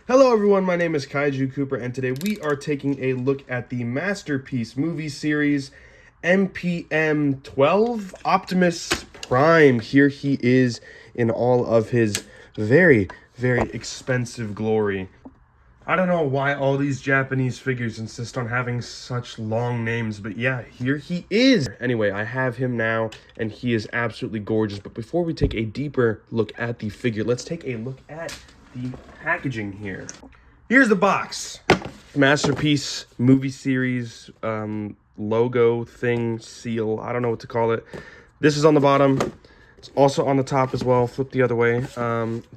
Hello everyone, my name is Kaiju Cooper, and today we are taking a look at the masterpiece movie series MPM-12 Optimus Prime. Here he is in all of his very, very expensive glory. I don't know why all these Japanese figures insist on having such long names, but yeah, here he is. Anyway, I have him now, and he is absolutely gorgeous. But before we take a deeper look at the figure, let's take a look at the packaging here. Here's the box. Masterpiece movie series logo thing, seal, I don't know what to call it. This is on the bottom. It's also on the top as well. Flip the other way.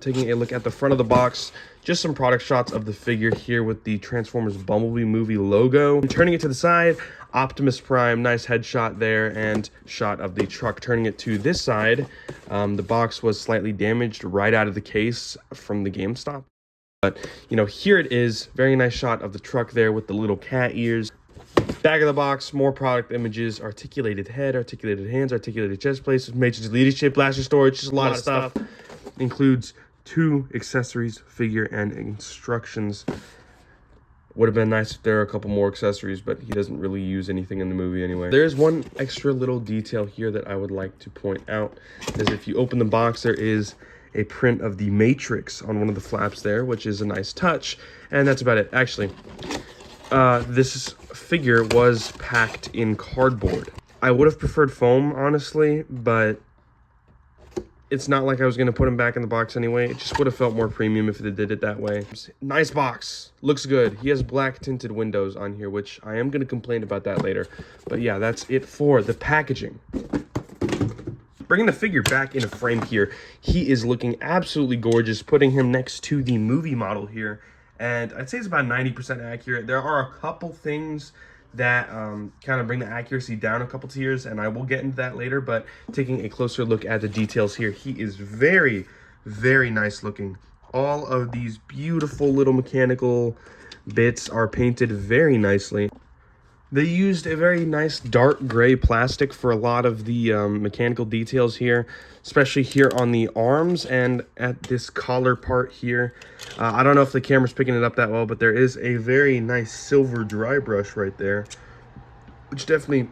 Taking a look at the front of the box. Just some product shots of the figure here with the Transformers Bumblebee movie logo. And turning it to the side, Optimus Prime, nice headshot there, and shot of the truck. Turning it to this side, the box was slightly damaged right out of the case from the GameStop. But, you know, here it is. Very nice shot of the truck there with the little cat ears. Back of the box, more product images, articulated head, articulated hands, articulated chest plates, matrix leadership, blaster storage, just a lot of stuff. Includes 2 accessories, figure, and instructions. Would have been nice if there were a couple more accessories, but he doesn't really use anything in the movie anyway. There's one extra little detail here that I would like to point out, is if you open the box, there is a print of the Matrix on one of the flaps there, which is a nice touch, and that's about it. Actually, this figure was packed in cardboard. I would have preferred foam, honestly, but it's not like I was going to put him back in the box anyway. It just would have felt more premium if they did it that way. Nice box. Looks good. He has black tinted windows on here, which I am going to complain about that later. But yeah, that's it for the packaging. Bringing the figure back in a frame here, he is looking absolutely gorgeous, putting him next to the movie model here. And I'd say it's about 90% accurate. There are a couple things that kind of bring the accuracy down a couple tiers, and I will get into that later. But taking a closer look at the details here, he is very, very nice looking. All of these beautiful little mechanical bits are painted very nicely. They used a very nice dark gray plastic for a lot of the mechanical details here, especially here on the arms and at this collar part here. I don't know if the camera's picking it up that well, but there is a very nice silver dry brush right there, which definitely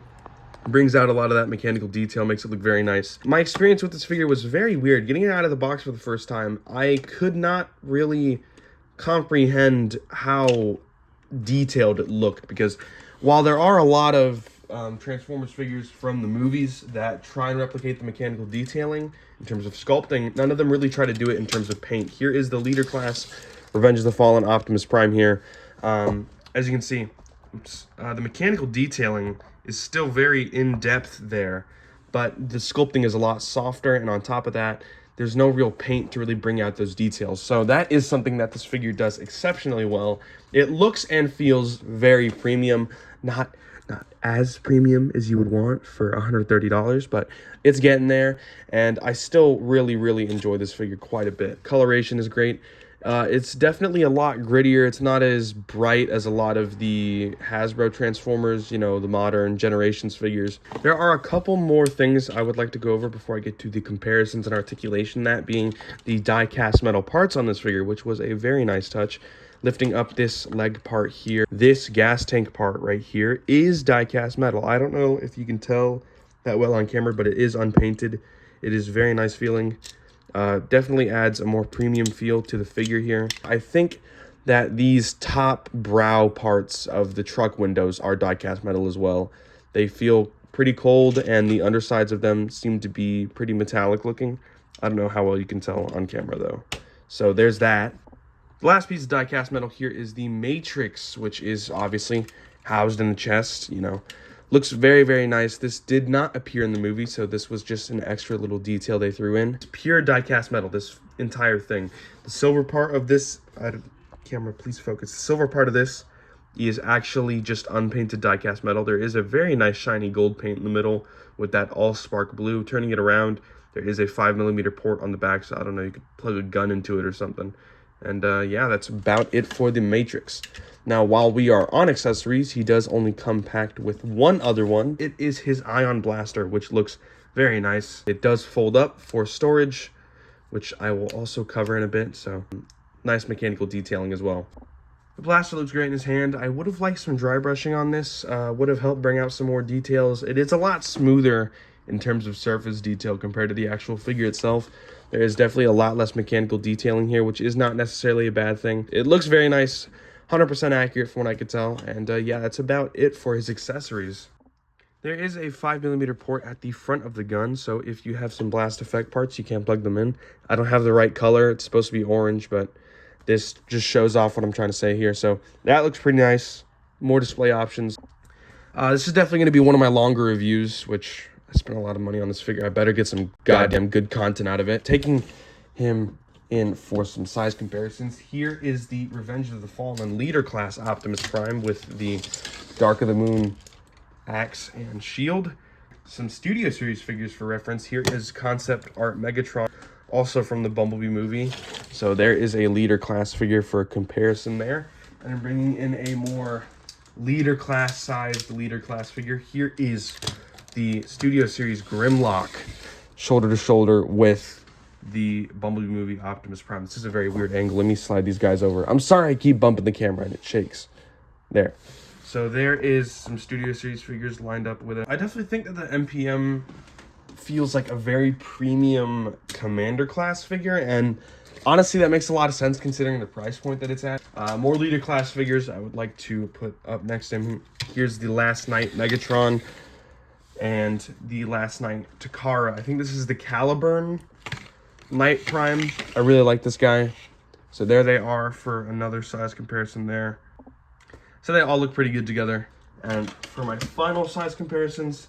brings out a lot of that mechanical detail, makes it look very nice. My experience with this figure was very weird. Getting it out of the box for the first time, I could not really comprehend how detailed it looked, because while there are a lot of Transformers figures from the movies that try and replicate the mechanical detailing in terms of sculpting, none of them really try to do it in terms of paint. Here is the leader class Revenge of the Fallen Optimus Prime here. As you can see, the mechanical detailing is still very in-depth there, but the sculpting is a lot softer, and on top of that, there's no real paint to really bring out those details. So that is something that this figure does exceptionally well. It looks and feels very premium, not as premium as you would want for $130, but it's getting there, and I still really, really enjoy this figure quite a bit. Coloration is great. It's definitely a lot grittier. It's not as bright as a lot of the Hasbro Transformers, you know, the modern Generations figures. There are a couple more things I would like to go over before I get to the comparisons and articulation, that being the die-cast metal parts on this figure, which was a very nice touch. Lifting up this leg part here, this gas tank part right here is die-cast metal. I don't know if you can tell that well on camera, but it is unpainted. It is very nice feeling. Definitely adds a more premium feel to the figure here. I think that these top brow parts of the truck windows are die-cast metal as well. They feel pretty cold, and the undersides of them seem to be pretty metallic looking. I don't know how well you can tell on camera though. So there's that. The last piece of die-cast metal here is the Matrix, which is obviously housed in the chest, you know. Looks very, very nice. This did not appear in the movie, so this was just an extra little detail they threw in. It's pure die-cast metal, this entire thing. The silver part of this, camera, please focus. The silver part of this is actually just unpainted die-cast metal. There is a very nice shiny gold paint in the middle with that all-spark blue. Turning it around, there is a 5mm port on the back, so I don't know, you could plug a gun into it or something. And yeah, that's about it for the Matrix. Now, while we are on accessories, he does only come packed with one other one. It is his Ion Blaster, which looks very nice. It does fold up for storage, which I will also cover in a bit. So nice mechanical detailing as well. The blaster looks great in his hand. I would have liked some dry brushing on this. Would have helped bring out some more details. It is a lot smoother in terms of surface detail compared to the actual figure itself. There is definitely a lot less mechanical detailing here, which is not necessarily a bad thing. It looks very nice, 100% accurate from what I could tell. And yeah, that's about it for his accessories. There is a 5mm port at the front of the gun, so if you have some blast effect parts, you can plug them in. I don't have the right color. It's supposed to be orange, but this just shows off what I'm trying to say here. So that looks pretty nice. More display options. This is definitely going to be one of my longer reviews, which I spent a lot of money on this figure. I better get some goddamn good content out of it. Taking him in for some size comparisons. Here is the Revenge of the Fallen Leader Class Optimus Prime with the Dark of the Moon axe and shield. Some Studio Series figures for reference. Here is concept art Megatron, also from the Bumblebee movie. So there is a leader class figure for comparison there. And I'm bringing in a more leader class sized leader class figure. Here is the Studio Series Grimlock, shoulder to shoulder with the Bumblebee movie Optimus Prime. This is a very weird angle. Let me slide these guys over. I'm sorry I keep bumping the camera and it shakes. There. So there is some Studio Series figures lined up with it. I definitely think that the MPM feels like a very premium Commander class figure, and honestly that makes a lot of sense considering the price point that it's at. More leader class figures I would like to put up next to him. Here's the Last Knight Megatron and the Last Knight Takara. I think this is the Caliburn Knight Prime. I really like this guy. So there they are for another size comparison there. So they all look pretty good together. And for my final size comparisons,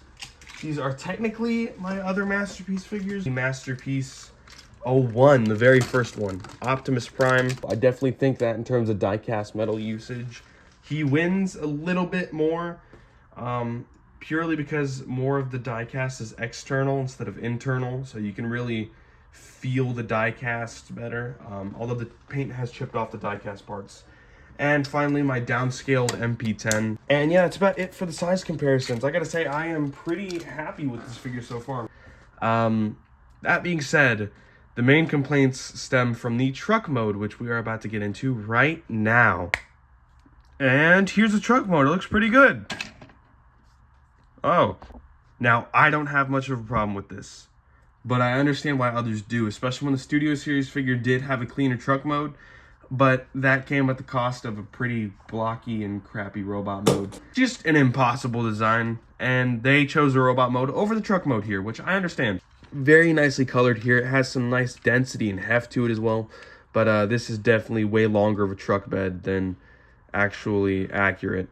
these are technically my other Masterpiece figures. The Masterpiece 01, the very first one, Optimus Prime. I definitely think that in terms of die-cast metal usage, he wins a little bit more, purely because more of the die-cast is external instead of internal, so you can really feel the die-cast better, although the paint has chipped off the die-cast parts. And finally, my downscaled MP-10. And yeah, that's about it for the size comparisons. I gotta say, I am pretty happy with this figure so far. That being said, the main complaints stem from the truck mode, which we are about to get into right now. And here's the truck mode. It looks pretty good. Oh, now I don't have much of a problem with this, but I understand why others do, especially when the Studio Series figure did have a cleaner truck mode. But that came at the cost of a pretty blocky and crappy robot mode. Just an impossible design, and they chose the robot mode over the truck mode here, which I understand. Very nicely colored here. It has some nice density and heft to it as well, but this is definitely way longer of a truck bed than actually accurate.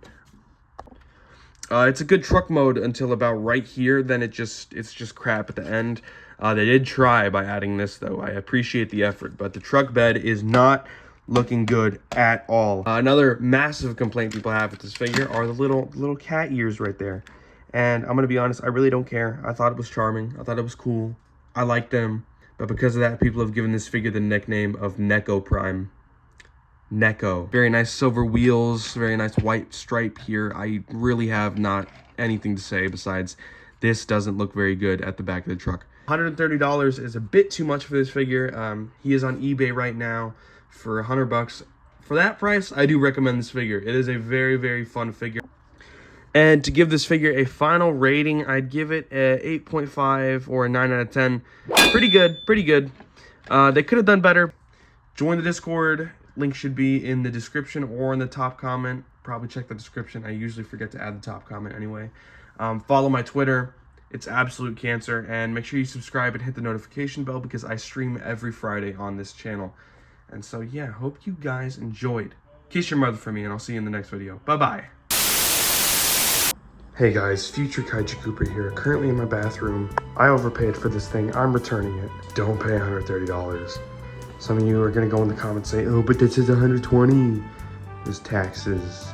It's a good truck mode until about right here, then it's just crap at the end. They did try by adding this though. I appreciate the effort, but the truck bed is not looking good at all. Another massive complaint people have with this figure are the little cat ears right there. And I'm gonna be honest, I really don't care. I thought it was charming. I thought it was cool. I liked them. But because of that, people have given this figure the nickname of Neko Prime. Neko. Very nice silver wheels, very nice white stripe here. I really have not anything to say besides this doesn't look very good at the back of the truck. $130 is a bit too much for this figure. He is on eBay right now for $100. For that price, I do recommend this figure. It is a very, very fun figure. And to give this figure a final rating, I'd give it a 8.5 or a 9 out of 10. Pretty good, pretty good. They could have done better. Join the Discord. Link should be in the description or in the top comment. Probably check the description. I usually forget to add the top comment anyway. Follow my Twitter. It's absolute cancer. And make sure you subscribe and hit the notification bell because I stream every Friday on this channel. And so, yeah, hope you guys enjoyed. Kiss your mother for me, and I'll see you in the next video. Bye-bye. Hey guys, Future Kaiju Cooper here, currently in my bathroom. I overpaid for this thing. I'm returning it. Don't pay $130. Some of you are gonna go in the comments and say, oh, but this is $120. There's taxes.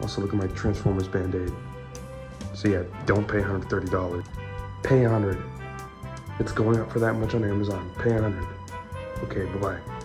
Also, look at my Transformers Band-Aid. So yeah, don't pay $130. Pay $100. It's going up for that much on Amazon. Pay $100. Okay, bye-bye.